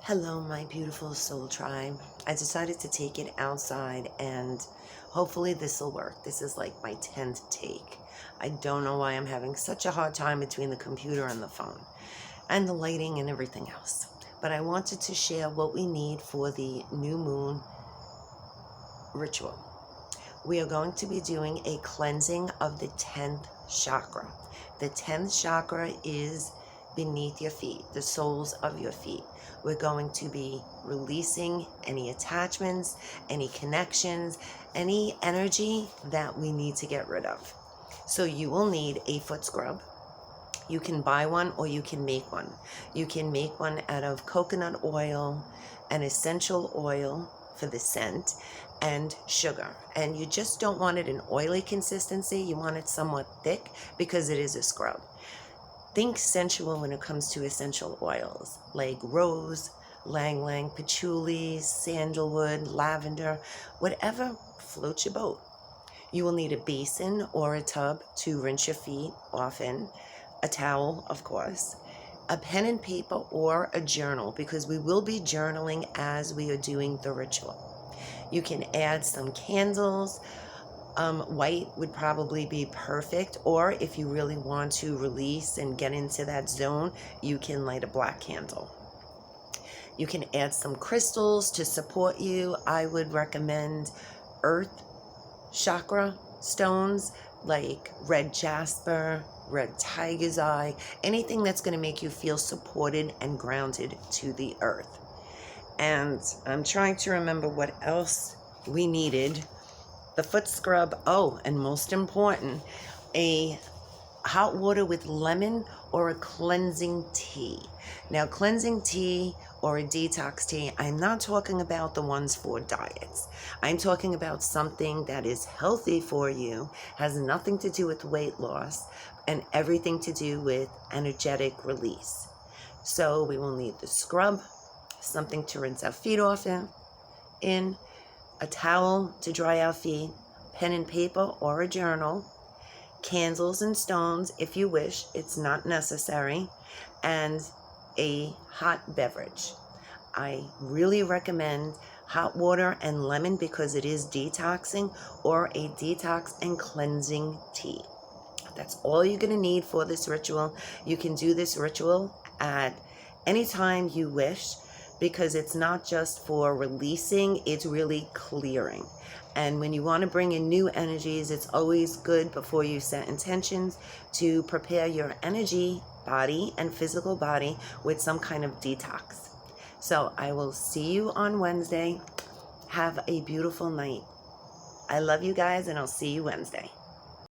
Hello, my beautiful soul tribe. I decided to take it outside and hopefully this will work. This is like my 10th take. I don't know why I'm having such a hard time between the computer and the phone and the lighting and everything else. But I wanted to share what we need for the new moon ritual. We are going to be doing a cleansing of the 10th chakra. The 10th chakra is beneath your feet, the soles of your feet. We're going to be releasing any attachments, any connections, any energy that we need to get rid of. So you will need a foot scrub. You can buy one or you can make one. You can make one out of coconut oil and essential oil for the scent and sugar. And you just don't want it an oily consistency. You want it somewhat thick because it is a scrub. Think sensual when it comes to essential oils like rose, ylang, patchouli, sandlewood, lavender, whatever floats your boat. You will need a basin or a tub to rinse your feet often, a towel, of course, a pen and paper or a journal because we will be journaling as we are doing the ritual. You can add some candles. White would probably be perfect, or if you really want to release and get into that zone, you can light a black candle. You can add some crystals to support you. I would recommend earth chakra stones like red jasper, red tiger's eye, anything that's going to make you feel supported and grounded to the earth. And I'm trying to remember what else we needed. The foot scrub, and most important, a hot water with lemon or a cleansing tea. Now, cleansing tea or a detox tea, I'm not talking about the ones for diets. I'm talking about something that is healthy for you, has nothing to do with weight loss, and everything to do with energetic release. So we will need the scrub, something to rinse our feet off in, a towel to dry our feet, pen and paper or a journal, candles and stones if you wish, it's not necessary, and a hot beverage. I really recommend hot water and lemon because it is detoxing, or a detox and cleansing tea. That's all you're going to need for this ritual. You can do this ritual at any time you wish, because it's not just for releasing, it's really clearing. And when you want to bring in new energies, it's always good before you set intentions to prepare your energy body and physical body with some kind of detox. So I will see you on Wednesday. Have a beautiful night. I love you guys, and I'll see you Wednesday.